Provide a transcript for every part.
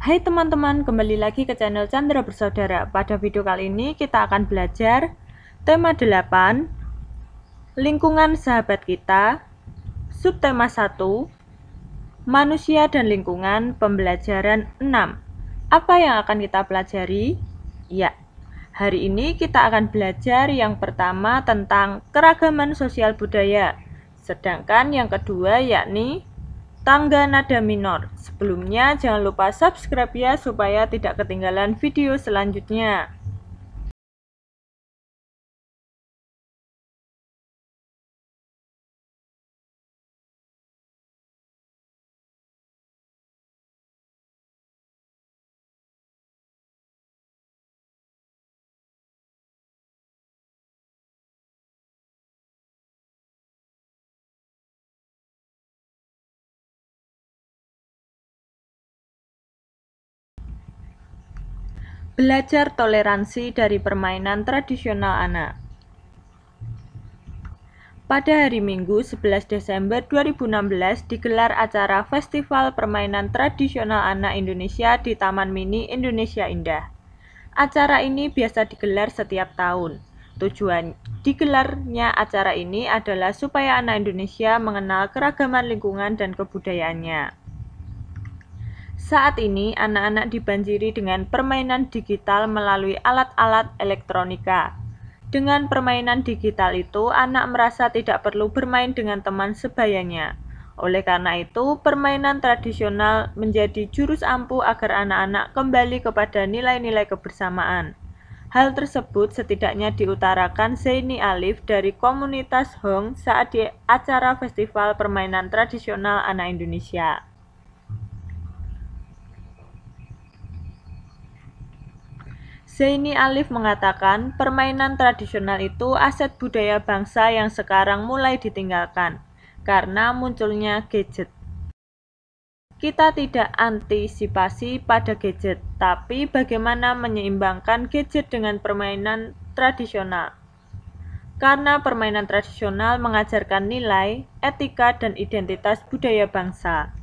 Hai teman-teman, kembali lagi ke channel Chandra Bersaudara. Pada video kali ini kita akan belajar tema 8, lingkungan sahabat kita, subtema 1, manusia dan lingkungan, pembelajaran 6. Apa yang akan kita pelajari? Ya, hari ini kita akan belajar yang pertama tentang keragaman sosial budaya, sedangkan yang kedua yakni tangga nada minor. Sebelumnya jangan lupa subscribe ya supaya tidak ketinggalan video selanjutnya. Belajar toleransi dari permainan tradisional anak. Pada hari Minggu 11 Desember 2016 digelar acara Festival Permainan Tradisional Anak Indonesia di Taman Mini Indonesia Indah. Acara ini biasa digelar setiap tahun. Tujuan digelarnya acara ini adalah supaya anak Indonesia mengenal keragaman lingkungan dan kebudayaannya. Saat ini, anak-anak dibanjiri dengan permainan digital melalui alat-alat elektronika. Dengan permainan digital itu, anak merasa tidak perlu bermain dengan teman sebayanya. Oleh karena itu, permainan tradisional menjadi jurus ampuh agar anak-anak kembali kepada nilai-nilai kebersamaan. Hal tersebut setidaknya diutarakan Zaini Alif dari komunitas Hong saat di acara Festival Permainan Tradisional Anak Indonesia. Zaini Alif mengatakan, permainan tradisional itu aset budaya bangsa yang sekarang mulai ditinggalkan karena munculnya gadget. Kita tidak antisipasi pada gadget, tapi bagaimana menyeimbangkan gadget dengan permainan tradisional. Karena permainan tradisional mengajarkan nilai, etika, dan identitas budaya bangsa.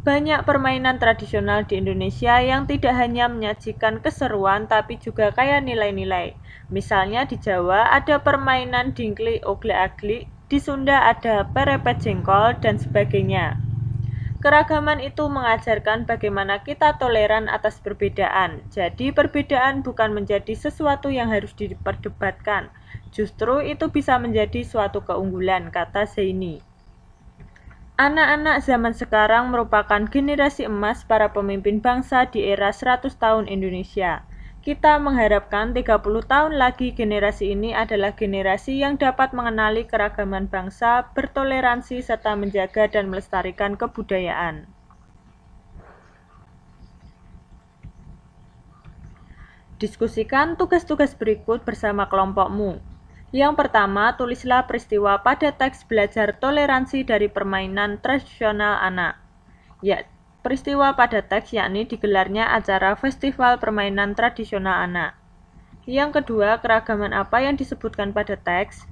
Banyak permainan tradisional di Indonesia yang tidak hanya menyajikan keseruan tapi juga kaya nilai-nilai. Misalnya di Jawa ada permainan dingklik oglek-aglik, di Sunda ada perepet jengkol, dan sebagainya. Keragaman itu mengajarkan bagaimana kita toleran atas perbedaan. Jadi perbedaan bukan menjadi sesuatu yang harus diperdebatkan. Justru itu bisa menjadi suatu keunggulan, kata Zaini. Anak-anak zaman sekarang merupakan generasi emas para pemimpin bangsa di era 100 tahun Indonesia. Kita mengharapkan 30 tahun lagi generasi ini adalah generasi yang dapat mengenali keragaman bangsa, bertoleransi, serta menjaga dan melestarikan kebudayaan. Diskusikan tugas-tugas berikut bersama kelompokmu. Yang pertama, tulislah peristiwa pada teks belajar toleransi dari permainan tradisional anak. Ya, peristiwa pada teks yakni digelarnya acara Festival Permainan Tradisional Anak. Yang kedua, keragaman apa yang disebutkan pada teks?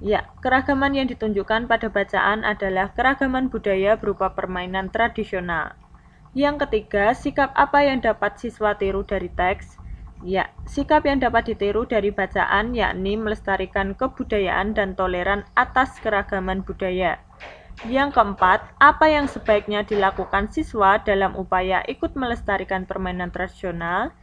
Ya, keragaman yang ditunjukkan pada bacaan adalah keragaman budaya berupa permainan tradisional. Yang ketiga, sikap apa yang dapat siswa tiru dari teks? Ya, sikap yang dapat ditiru dari bacaan yakni melestarikan kebudayaan dan toleran atas keragaman budaya. Yang keempat, apa yang sebaiknya dilakukan siswa dalam upaya ikut melestarikan permainan tradisional?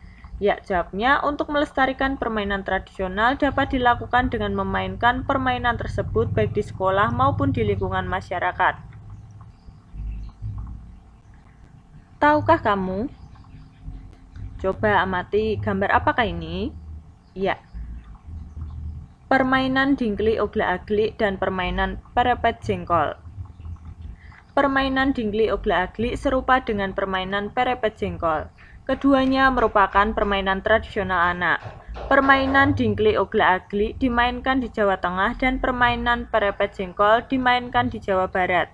Ya, jawabnya untuk melestarikan permainan tradisional dapat dilakukan dengan memainkan permainan tersebut baik di sekolah maupun di lingkungan masyarakat. Tahukah kamu? Coba amati gambar apakah ini? Ya, permainan dingklik oglek-aglik dan permainan perepet jengkol. Permainan dingklik oglek-aglik serupa dengan permainan perepet jengkol. Keduanya merupakan permainan tradisional anak. Permainan dingklik oglek-aglik dimainkan di Jawa Tengah dan permainan perepet jengkol dimainkan di Jawa Barat.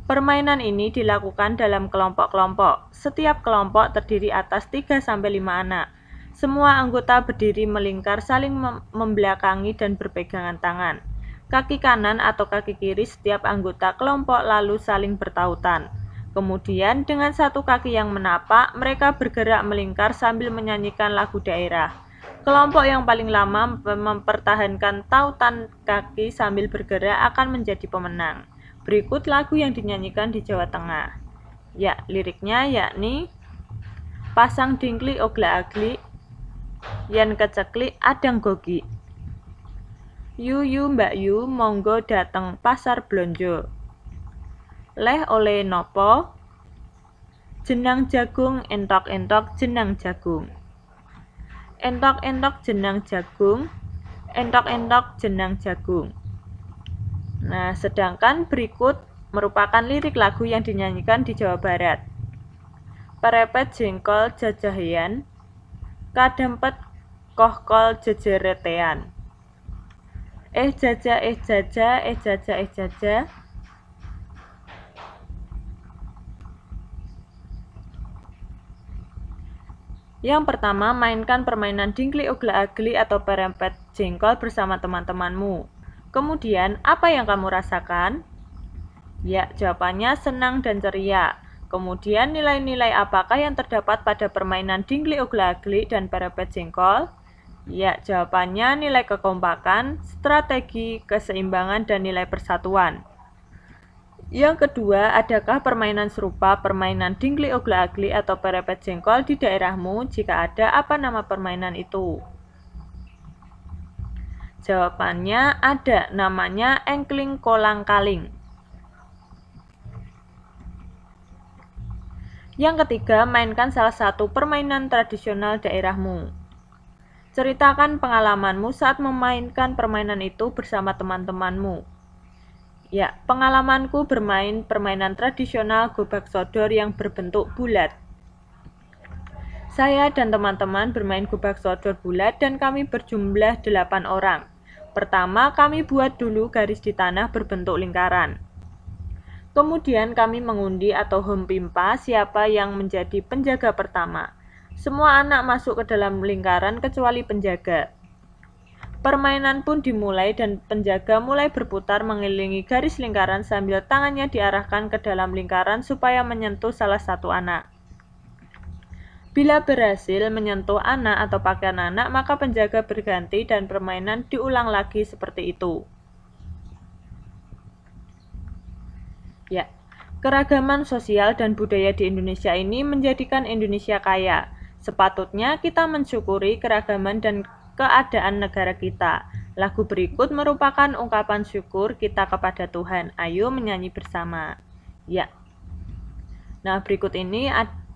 Permainan ini dilakukan dalam kelompok-kelompok. Setiap kelompok terdiri atas 3-5 anak. Semua anggota berdiri melingkar saling membelakangi dan berpegangan tangan. Kaki kanan atau kaki kiri setiap anggota kelompok lalu saling bertautan. Kemudian dengan satu kaki yang menapak, mereka bergerak melingkar sambil menyanyikan lagu daerah. Kelompok yang paling lama mempertahankan tautan kaki sambil bergerak akan menjadi pemenang. Berikut lagu yang dinyanyikan di Jawa Tengah. Ya, liriknya yakni pasang dingkli ogla agli, yen keceklik adang gogi. Yu mbak yu monggo dateng pasar blonjo. Leh oleh nopo? Jenang jagung entok-entok jenang jagung. Entok-entok jenang jagung, entok-entok jenang jagung. Nah, sedangkan berikut merupakan lirik lagu yang dinyanyikan di Jawa Barat. Perepet jengkol jajahian, kadempet kohkol jejeretean. Jaja, jaja, jaja, jaja. Yang pertama, mainkan permainan dingkli ogla agli atau perempet jengkol bersama teman-temanmu. Kemudian, apa yang kamu rasakan? Ya, jawabannya senang dan ceria. Kemudian, nilai-nilai apakah yang terdapat pada permainan dingkli ogla agli dan perempet jengkol? Ya, jawabannya nilai kekompakan, strategi, keseimbangan, dan nilai persatuan. Yang kedua, adakah permainan serupa permainan dingkli ogla agli atau perepet jengkol di daerahmu? Jika ada, apa nama permainan itu? Jawabannya ada, namanya engkling kolang kaling. Yang ketiga, mainkan salah satu permainan tradisional daerahmu. Ceritakan pengalamanmu saat memainkan permainan itu bersama teman-temanmu. Ya, pengalamanku bermain permainan tradisional gobak sodor yang berbentuk bulat. Saya dan teman-teman bermain gobak sodor bulat dan kami berjumlah 8 orang. Pertama, kami buat dulu garis di tanah berbentuk lingkaran. Kemudian kami mengundi atau hempimpa siapa yang menjadi penjaga pertama. Semua anak masuk ke dalam lingkaran kecuali penjaga. Permainan pun dimulai dan penjaga mulai berputar mengelilingi garis lingkaran sambil tangannya diarahkan ke dalam lingkaran supaya menyentuh salah satu anak. Bila berhasil menyentuh anak atau pakaian anak, maka penjaga berganti dan permainan diulang lagi seperti itu. Ya, keragaman sosial dan budaya di Indonesia ini menjadikan Indonesia kaya. Sepatutnya kita mensyukuri keragaman dan keadaan negara kita. Lagu berikut merupakan ungkapan syukur kita kepada Tuhan. Ayo menyanyi bersama. Ya. Nah, berikut ini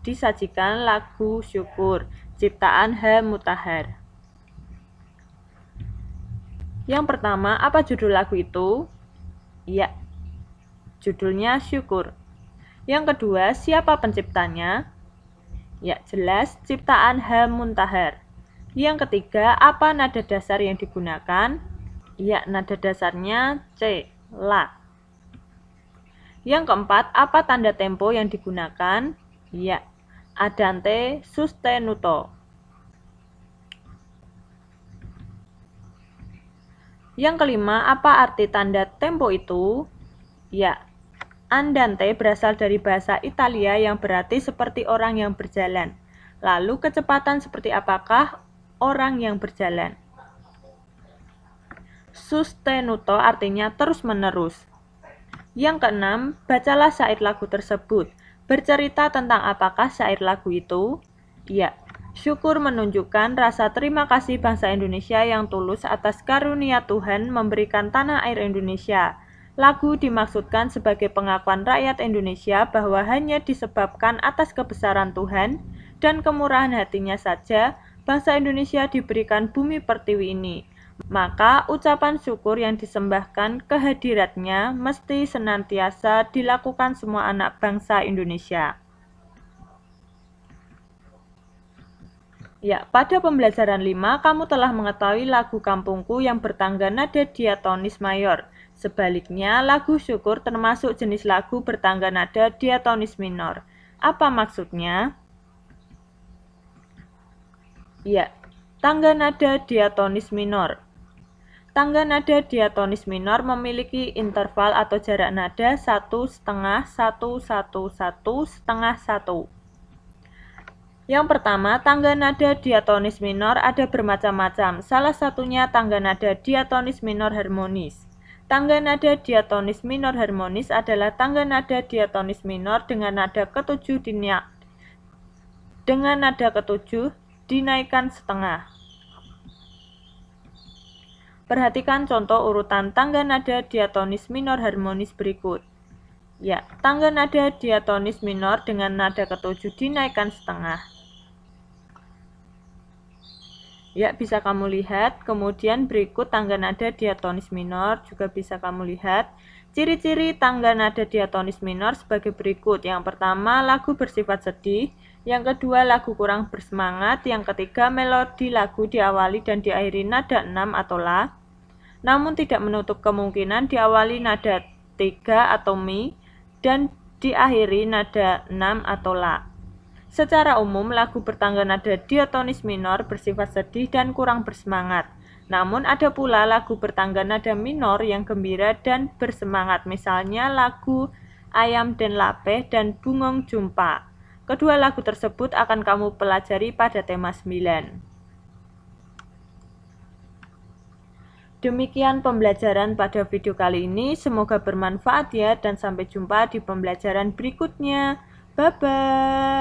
disajikan lagu syukur ciptaan H. Mutahar. Yang pertama, apa judul lagu itu? Ya. Judulnya Syukur. Yang kedua, siapa penciptanya? Ya, jelas ciptaan H. Muntahar. Yang ketiga, apa nada dasar yang digunakan? Ya, nada dasarnya C, La. Yang keempat, apa tanda tempo yang digunakan? Ya, Andante sostenuto. Yang kelima, apa arti tanda tempo itu? Ya, Andante berasal dari bahasa Italia yang berarti seperti orang yang berjalan. Lalu kecepatan seperti apakah orang yang berjalan? Sostenuto artinya terus-menerus. Yang keenam, bacalah syair lagu tersebut. Bercerita tentang apakah syair lagu itu? Ya, syukur menunjukkan rasa terima kasih bangsa Indonesia yang tulus atas karunia Tuhan memberikan tanah air Indonesia. Lagu dimaksudkan sebagai pengakuan rakyat Indonesia bahwa hanya disebabkan atas kebesaran Tuhan dan kemurahan hatinya saja bangsa Indonesia diberikan bumi pertiwi ini. Maka ucapan syukur yang disembahkan kehadiratnya mesti senantiasa dilakukan semua anak bangsa Indonesia. Ya, pada pembelajaran 5 kamu telah mengetahui lagu Kampungku yang bertangga nada diatonis mayor. Sebaliknya, lagu syukur termasuk jenis lagu bertangga nada diatonis minor. Apa maksudnya? Ya, tangga nada diatonis minor. Tangga nada diatonis minor memiliki interval atau jarak nada 1,5, 1, 1, 1, setengah 1. Yang pertama, tangga nada diatonis minor ada bermacam-macam. Salah satunya tangga nada diatonis minor harmonis. Tangga nada diatonis minor harmonis adalah tangga nada diatonis minor dengan nada ketujuh dinaikkan setengah. Perhatikan contoh urutan tangga nada diatonis minor harmonis berikut. Ya, tangga nada diatonis minor dengan nada ketujuh dinaikkan setengah. Ya, bisa kamu lihat. Kemudian berikut tangga nada diatonis minor juga bisa kamu lihat. Ciri-ciri tangga nada diatonis minor sebagai berikut. Yang pertama, lagu bersifat sedih. Yang kedua, lagu kurang bersemangat. Yang ketiga, melodi lagu diawali dan diakhiri nada 6 atau La. Namun tidak menutup kemungkinan diawali nada 3 atau Mi dan diakhiri nada 6 atau La. Secara umum, lagu bertangga nada diatonis minor bersifat sedih dan kurang bersemangat. Namun ada pula lagu bertangga nada minor yang gembira dan bersemangat, misalnya lagu Ayam dan Lapeh dan Bungong Jumpa. Kedua lagu tersebut akan kamu pelajari pada tema 9. Demikian pembelajaran pada video kali ini, semoga bermanfaat ya, dan sampai jumpa di pembelajaran berikutnya. Bye-bye.